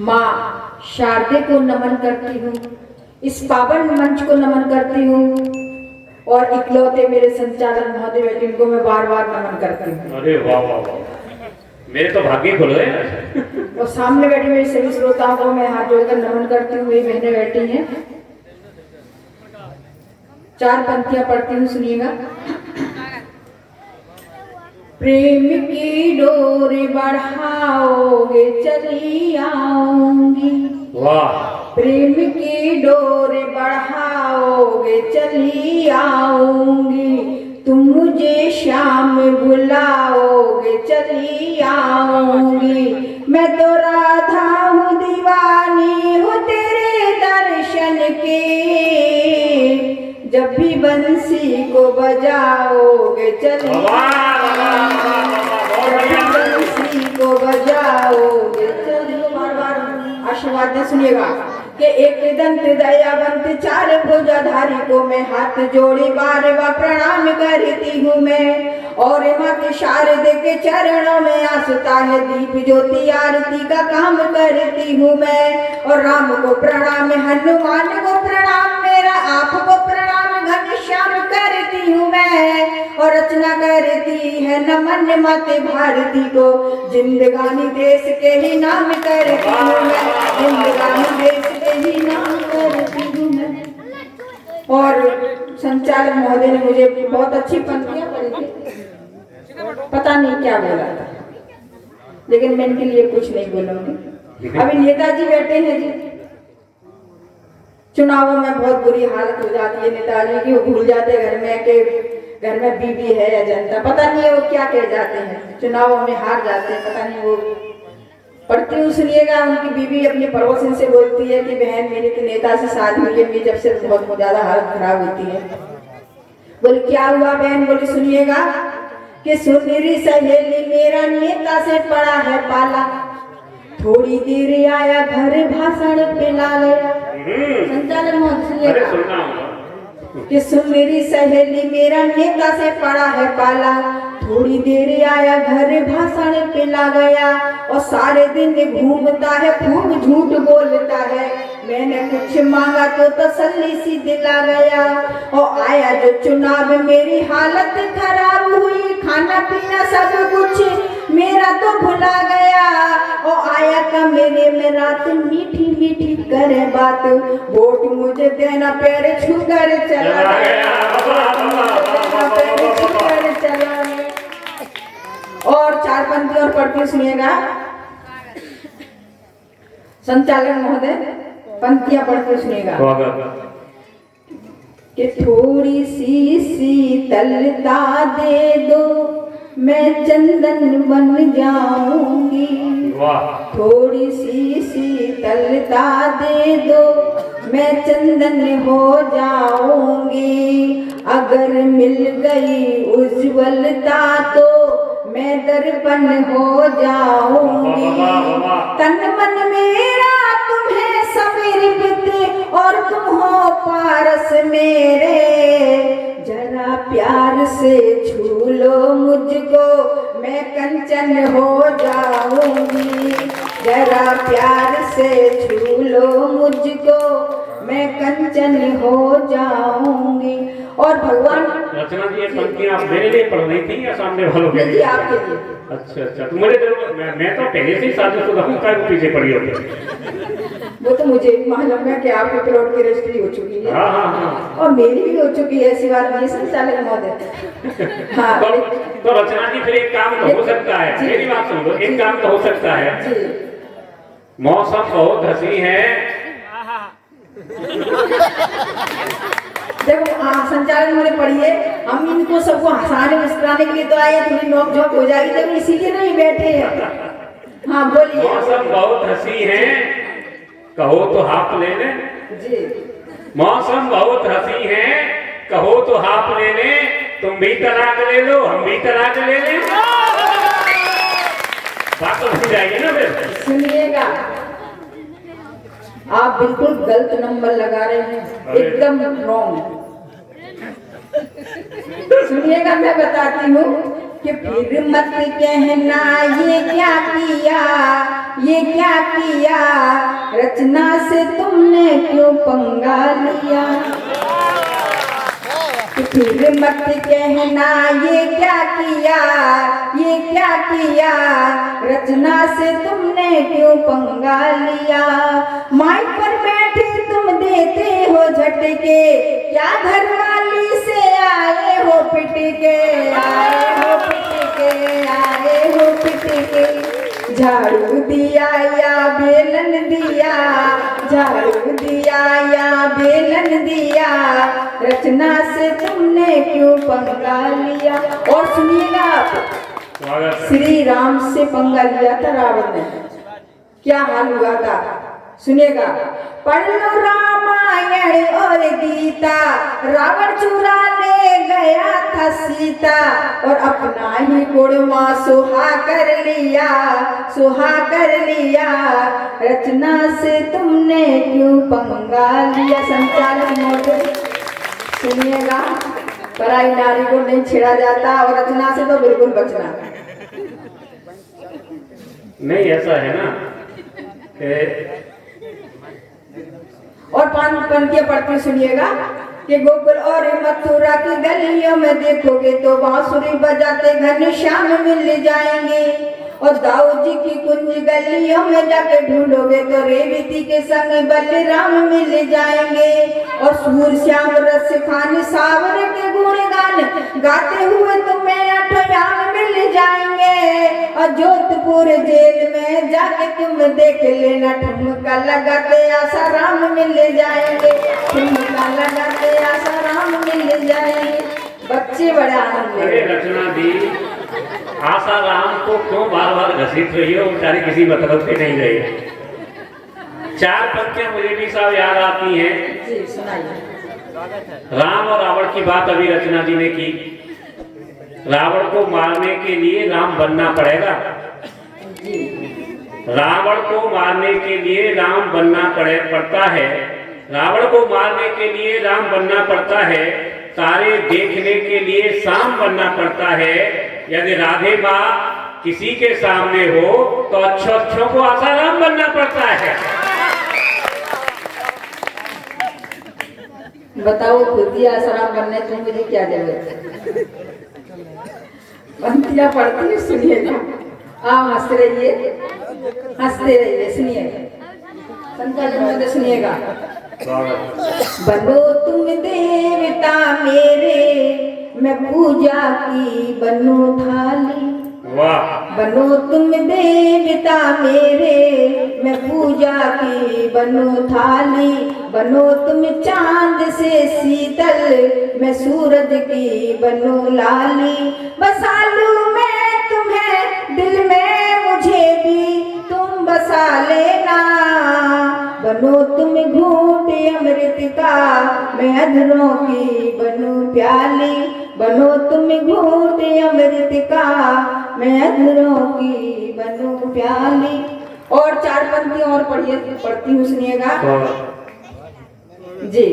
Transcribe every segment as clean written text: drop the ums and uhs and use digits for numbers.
माँ शारदे को नमन करती हूँ, इस पावन मंच को नमन करती हूँ और इकलौते मेरे संचालक महोदय हैं जिनको मैं बार बार नमन करती हूँ। अरे वाह वाह वाह, मेरे तो भाग्य खुल गए। और सामने बैठे मेरे सभी श्रोताओं को मैं हाथ जोड़कर नमन करती हूँ। मेरी बहनें बैठी हैं, 4 पंक्तियां पढ़ती हूँ, सुनिएगा। प्रेम की डोरी बढ़ाओगे चली आऊंगी, वाह, प्रेम की डोरी बढ़ाओगे चली आऊंगी, तुम मुझे शाम बुलाओगे चली आऊंगी, मैं तो राधा हूँ दीवानी हूँ तेरे दर्शन के, जब भी बंसी को बजाओगे चली बंसी को बजाओगे चली। बार बार आशीर्वाद दे, सुनिएगा कि एक दंत दयावंत 4 भुजाधारी को मैं हाथ जोड़ी बार बार प्रणाम करती हूँ मैं, और माँ के शारदे के चरणों में आस्था है दीप ज्योति आरती का काम करती हूँ मैं, और राम को प्रणाम, हनुमान को प्रणाम, मेरा आपको प्रणाम घनश्याम करती हूँ मैं, और रचना करती है नमन माते भारती को, जिंदगानी देश के ही नाम करती हूँ मैं, जिंदगानी देश के ही नाम करती हूँ मैं। और संचालक महोदय ने मुझे बहुत अच्छी पंक्तियां पढ़ी थी, पता नहीं क्या बोला था, लेकिन मैं इनके लिए कुछ नहीं बोलूंगी। अभी नेताजी बैठे हैं जी, चुनावों में बहुत बुरी हालत हो जाती है नेताजी की, वो भूल जाते घर में कि घर में बीबी है या जनता, पता नहीं है वो क्या कह जाते हैं, चुनावों में हार जाते हैं, पता नहीं वो। पढ़ती हूँ, सुनिएगा। उनकी बीबी अपने पड़ोसन से बोलती है कि बहन मेरी तो नेता से शादी हुई है, मेरी जब से बहुत ज्यादा हालत खराब होती है। बोले क्या हुआ बहन? बोली सुनिएगा कि सुनरी सहेली मेरा नेता से पड़ा है पाला, थोड़ी देर आया घर भाषण पिला गया। संचालक महोदय कि सुन मेरी सहेली मेरा नेता से पड़ा है पाला, थोड़ी देर आया घर भाषण पिला गया, और सारे दिन घूमता है खूब झूठ बोलता है, मैंने कुछ मांगा तो तसल्ली सी दिला गया, और आया जो चुनाव मेरी हालत खराब हुई, खाना पीना सब कुछ मेरा तो भुला गया, और आया कमरे में रात मीठी मीठी करे बात, वोट मुझे देना पैर छूकर चला गया, पैर छूकर चला गया। और 4 पंक्ति और पढ़ती सुनिएगा। संचालक महोदय पंक्तियां पढ़ते सुनिएगा कि थोड़ी सी शीतलता दे दो मैं चंदन बन जाऊंगी, थोड़ी सी शीतलता दे दो मैं चंदन हो जाऊंगी, अगर मिल गई उज्ज्वलता तो मैं दर्पण हो जाऊंगी, तन मन मेरा तुम्हें समर्पित और तुम हो पारस मेरे, जरा प्यार से छू लो मुझको मैं कंचन हो जाऊंगी, जरा प्यार से छू लो मुझको मैं कंचन हो जाऊंगी। और भगवान रचना जी, ये पंक्तियां आप मेरे लिए पढ़ रही थी या सामने वालों के लिए? आपके लिए। अच्छा अच्छा, तो मैं तो पहले से ही शादीशुदा हूं, क्या पीछे पड़ी होती? वो तो मुझे मालूम है कि आपके प्लॉट की रजिस्ट्री हो चुकी है। हाँ हाँ हाँ, और मेरी भी हो चुकी है, ऐसी बात नहीं है संचालक महोदय। हाँ तो रचना जी फिर एक काम तो हो सकता है, मेरी बात सुन लो, एक काम तो हो सकता है, मौसम बहुत हंसी है। देखो संचालक महोदय पढ़िए, हम इनको सबको हंसाने मुस्कुराने के लिए तो आए, थोड़ी नोक झोंक हो जाएगी, लेकिन इसीलिए नहीं बैठे हैं। हाँ बोलिए। मौसम बहुत हंसी है, कहो तो हाथ ले ले जी। मौसम बहुत हंसी है, कहो तो हाथ ले ले, तुम भी तलाक ले लो हम भी तलाक ले ले, बात तो हो जाएगी ना फिर। सुनिएगा, आप बिल्कुल गलत नंबर लगा रहे हैं, एकदम रॉन्ग। सुनिएगा, मैं बताती हूँ कि फिर मत कहना ये क्या किया, ये क्या किया, रचना से तुमने क्यों पंगा लिया। फिर मत कहना ये क्या किया, ये क्या किया, रचना से तुमने क्यों पंगा लिया। माइक पर बैठे तुम देते हो झटके, क्या घरवाली से आए हो पिटके, आए हो पिटके, आए हो पिटके। झाड़ू दिया या बेलन दिया, झाड़ू दिया या बेलन दिया, रचना से तुमने क्यों पंगा लिया। और सुनिएगा आप, श्री राम से पंगा लिया था रावण ने, क्या हाल हुआ था सुनिएगा। पढ़ लो रामायण और गीता, रावण चुरा ले गया था सीता, और अपना ही गुड़मा सुहा कर लिया, सुहा कर लिया, रचना से तुमने क्यों पंगा लिया। संचालक महोदय सुनिएगा, पराई नारी को नहीं छेड़ा जाता, और रचना से तो बिल्कुल बचना नहीं। ऐसा है ना और पांच पंक्तियां पढ़ती सुनिएगा कि गोकुल और मथुरा की गलियों में देखोगे तो बांसुरी बजाते घनश्याम मिल जाएंगे, और दाऊ जी की कुंज गलियों में जाके ढूंढोगे तो रेवती के संग बलराम मिल जाएंगे, और सूर श्याम रस खान सावर के गुणगान गाते हुए तुम्हें अठयाम मिल जाएंगे, और जोधपुर जेल में जाके तुम देख लेना ठुमका लगाते आसाराम मिल जाएंगे, ठुमका लगाते आसाराम मिल जाएंगे। बच्चे बड़े आनंद ले। अरे रचना दी, आसाराम को क्यों बार बार घसीट रही हो, बेचारी किसी मतलब से नहीं रही। चार पंक्तियां मुझे भी साहब याद आती हैं। जी सुनाइए। राम और रावण की बात अभी रचना जी ने की। रावण को मारने के लिए राम बनना पड़ेगा, रावण को मारने के लिए राम बनना पड़ता है, रावण को मारने के लिए राम बनना पड़ता है, तारे देखने के लिए शाम बनना पड़ता है। यदि राधे माँ किसी के सामने हो तो अच्छों को आसाराम बनना पड़ता है। बताओ खुद ही आसाराम बनने तुम मुझे क्या जरूरत। पंक्तियां पढ़ती सुनिएगा, आप हंसते रहिए, हंसते रहिए, सुनिएगा। संचालन सुनिएगा। बनो तुम देवता मेरे, मैं पूजा की बनू थाली। वाह। बनो तुम देवता मेरे, मैं पूजा की बनू थाली। बनो तुम चांद से शीतल, मैं सूरज की बनू लाली। बसा लूं मैं तुम्हें दिल में, मुझे भी तुम बसा लेना। बनो तुम घूंट अमृत का, मैं अधरों की बनू प्याली। बनो तुम घूंट अमृत का, मैं अधरों की बनू प्याली। और चार पंक्तियां और पढ़ती हूँ सुनिएगा जी।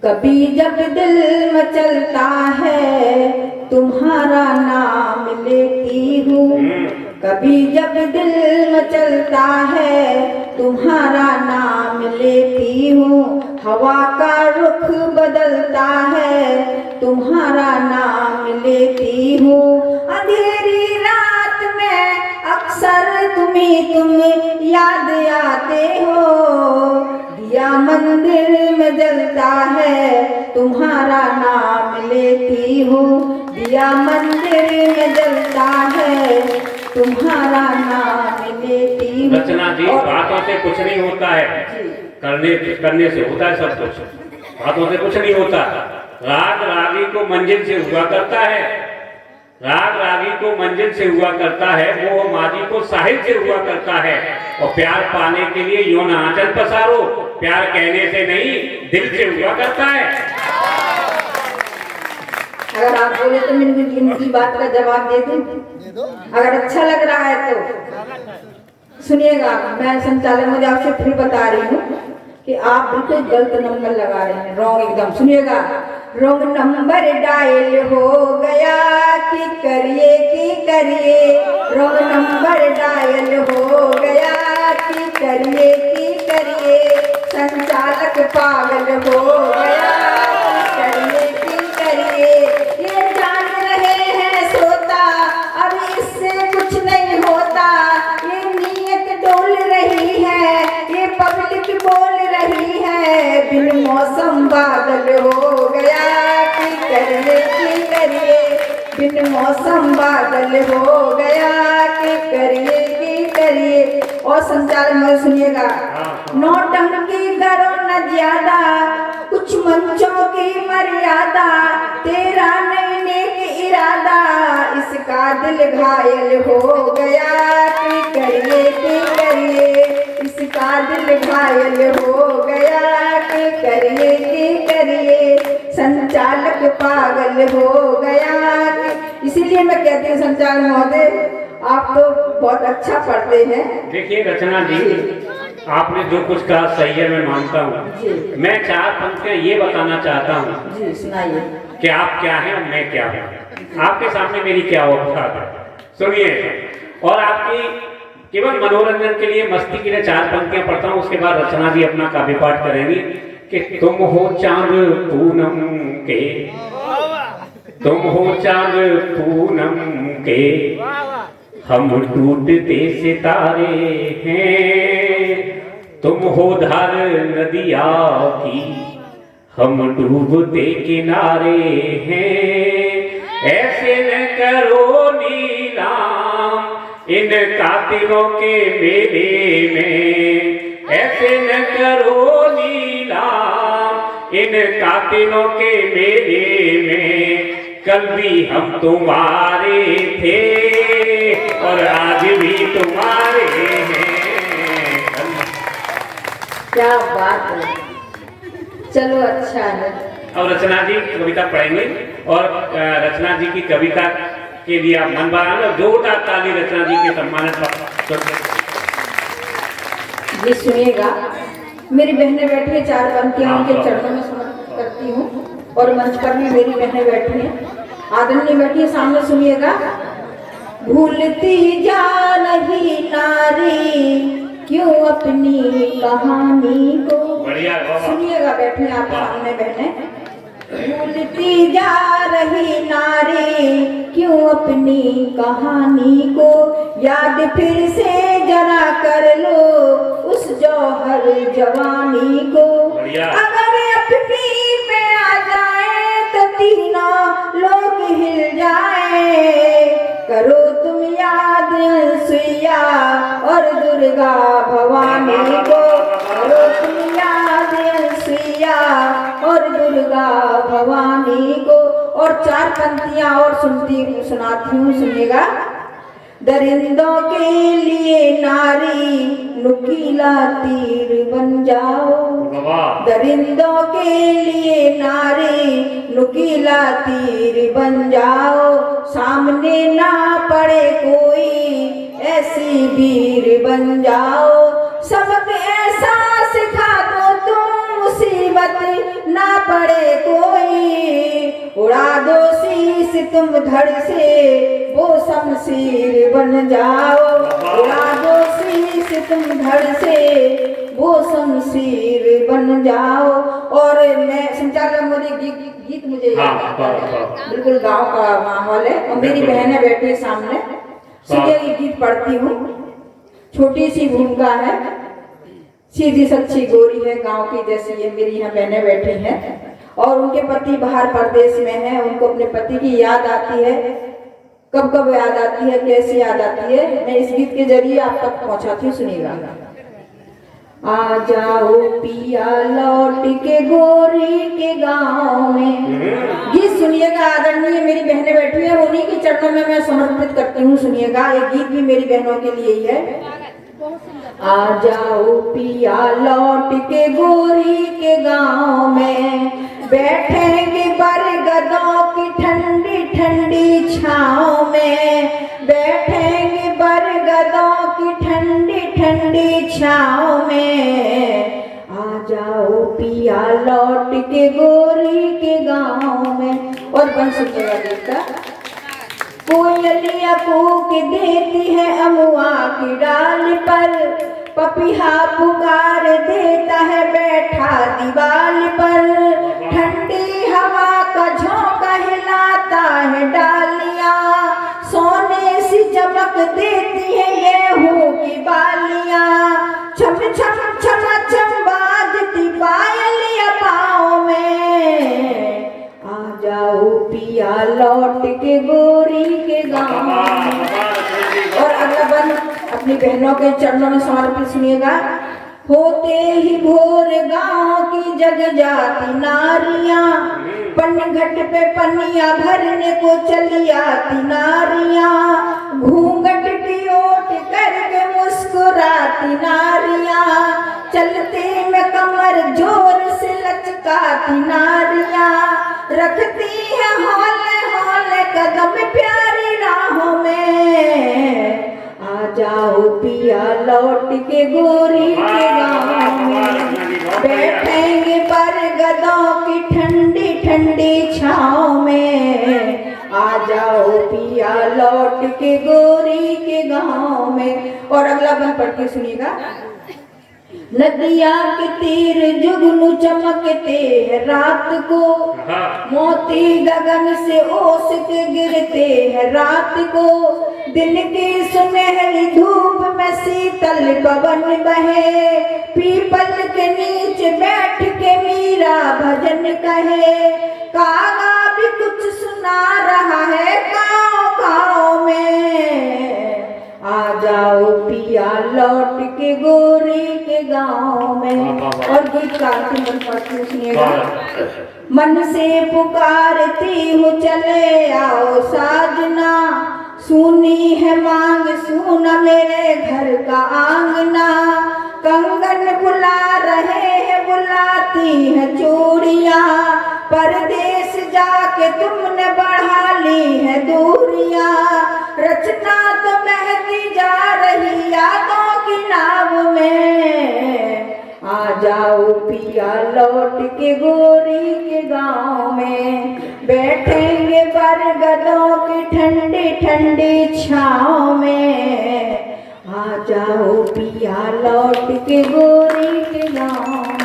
कभी जब दिल मचलता है, तुम्हारा नाम लेती हूँ। कभी जब दिल मचलता है, तुम्हारा नाम लेती हूँ। हवा का रुख बदलता है, तुम्हारा नाम लेती हूँ। अंधेरी रात में अक्सर तुम याद आते हो। दिया मंदिर में जलता है, तुम्हारा नाम लेती हूँ। दिया मंदिर में जलता है, तुम्हारा नाम लेती हूँ। रचना जी, बातों से कुछ नहीं होता है, करने से होता है सब कुछ। बातों से कुछ नहीं होता। राग रागी को मंजिल से हुआ करता है, राग रागी को मंजिल से हुआ करता है, मोह माजी को साहिल से हुआ करता है। और प्यार पाने के लिए यूं ना आंचल पसारो, प्यार कहने से नहीं दिल से हुआ करता है। अगर आप बोले तो मैं इनकी बात का जवाब दे दूं, अगर अच्छा लग रहा है तो सुनिएगा। मैं संचालक मुझे आपसे फिर बता रही हूँ कि आप बिल्कुल गलत नंबर लगा रहे हैं, रॉन्ग एकदम। सुनिएगा, रॉन्ग नंबर डायल हो गया कि करिए रॉन्ग नंबर डायल हो गया कि करिए संचालक पागल हो गया कि करिए ये जान रहे हैं सोता अब इससे कुछ नहीं होता ये नीयत डोल रही है ये पब्लिक बोल रही है बिन मौसम बादल हो गया कि करिए बिन मौसम बादल हो गया कि करिए और संचालन में सुनिएगा नौटंकी करो न ज्यादा कुछ मंचों की मर्यादा तेरा नहीं नेक इरादा इसका दिल घायल हो गया कि करिए इसका दिल घायल हो गया कि करिए संचालक पागल हो गया कि इसीलिए मैं कहती हूँ संचालक महोदय आप तो बहुत अच्छा पढ़ते हैं। देखिए रचना जी आपने जो कुछ कहा सही है मैं मानता हूँ। मैं 4 पंक्तियां ये बताना चाहता हूँ जी सुनाइए कि आप क्या हैं और मैं क्या हूँ आपके सामने मेरी क्या औकात है सुनिए और आपकी केवल मनोरंजन के लिए मस्ती के लिए 4 पंक्तियां पढ़ता हूँ उसके बाद रचना जी अपना काव्य पाठ करेंगी कि तुम हो चांद पूनम के तुम हो चांद पूनम के हम टूटते सितारे हैं तुम हो धार नदिया की हम डूबते किनारे हैं ऐसे न करो नीलाम इन कातिलों के मेले में ऐसे न करो नीलाम इन कातिलों के मेले में कल भी हम तुम्हारे थे और आज भी तुम्हारे हैं क्या बात है चलो अच्छा है और रचना जी कविता पढ़ेंगे और रचना जी की कविता के लिए आप मन बनाना जोरदार ताली रचना जी के सम्मानित पर ये सुनिएगा मेरी बहनें बैठी है 4 पंक्तियां उनके चरणों में समर्पित करती हूँ और मंच पर भी मेरी बहनें बैठी हैं आदरणीय बैठी है सामने सुनिएगा भूलती जा रही नारी क्यों अपनी कहानी को सुनिएगा बैठे आप सामने बहने भूलती जा रही नारी क्यों अपनी कहानी को याद फिर से जरा कर लो उस जौहर जवानी को अगर अपनी पे आ जाए तो तीनों लोग हिल जाए करो तुम याद सुइया और दुर्गा भवानी को करो तुम याद सुइया और दुर्गा भवानी को और 4 पंक्तियां और सुनाती हूँ सुनिएगा दरिंदों के लिए नारी नुकीला तीर बन जाओ दरिंदों के लिए नारी नुकीला तीर बन जाओ सामने ना पड़े कोई ऐसी वीर बन जाओ सबक ऐसा सिखा दो तुम मुसीबत ना पड़े कोई उड़ा दो शीश तुम धड़ से वो शमशीर बन जाओ उड़ा दो शीश तुम धड़ से वो शमशीर बन जाओ और मैं संचालक मोदी गीत मुझे बिल्कुल गांव का माहौल है और मेरी बहनें बैठी है सामने सुनिए ये गीत पढ़ती हूँ छोटी सी भूमिका है सीधी सच्ची गोरी है गांव की जैसी ये मेरी यहाँ बहनें बैठी हैं और उनके पति बाहर परदेश में हैं उनको अपने पति की याद आती है कब कब याद आती है कैसी याद आती है मैं इस गीत के जरिए आप तक पहुंचाती हूँ सुनिएगा आ जाओ पिया लौट के गोरी के गांव में गीत सुनिएगा आदरणीय मेरी बहनें बैठी है उन्हीं के चरणों में मैं समर्पित करती हूँ सुनिएगा ये गीत भी मेरी बहनों के लिए ही है आ जाओ पिया लौट के गोरी के गांव में बैठेंगे बरगदों की ठंडी ठंडी छाँव में बैठेंगे बरगदों की ठंडी ठंडी छाँव में आ जाओ पिया लौट के गोरी के गांव में। और बन सुनिएगा गीत का। कोयलिया कूक देती है अमुआ की डाल पर, पपीहा पुकार देता है बैठा दीवाल पर, ठंडी हवा का झोंका हिलाता है डालियां, सोने सी चमक देती है गेहूं की बालियां, छम छम छम छम बाजती पायलिया पाँव में, आ जाओ पिया लौट के गोरी के गाँव में। और अगला बंद अपनी बहनों के चरणों में समर्पित सुनिएगा। होते ही भोर गांव की जग जाती नारियां, पनघट पे पनिया भरने को चली आती नारियां, घूंघट की ओट करके मुस्कुराती नारियां, चलते में कमर जोर से लचकाती नारियां, रखती है हौले हौले कदम प्यारी राहों में, आ जाओ पिया लौट के गोरी के गाँव में, बैठेंगे पर गदों की ठंडी ठंडी छाँव में, आ जाओ पिया लौट के गोरी के गाँव में। और अगला बंद पढ़ के सुनिएगा। नदिया के तीर जुगनू चमकते हैं रात को, मोती गगन से ओस के गिरते हैं रात को, दिन की सुनहरी धूप में शीतल पवन बहे, पीपल के नीचे बैठ के मीरा भजन कहे, कागा भी कुछ सुना रहा है गाँव गाँव में, आ जाओ पिया लौट के गोरी के गाँव में। और गीत का अंतिम पढ़ती सुनिएगा। मन से पुकारती हूँ चले आओ साजना, सुनी है मांग सुना मेरे घर का आंगना, कंगन बुला रहे हैं बुलाती है चूड़ियाँ, परदेश जाके तुमने बढ़ा ली है दूरियाँ, रचना तो बहती जा रही यादों की नाव में, आ जाओ पिया लौट के गोरी के गाँव में, बैठेंगे बरगदों की ठंडी ठंडी छाँव में, आ जाओ पिया लौट के गोरी के गाँव में।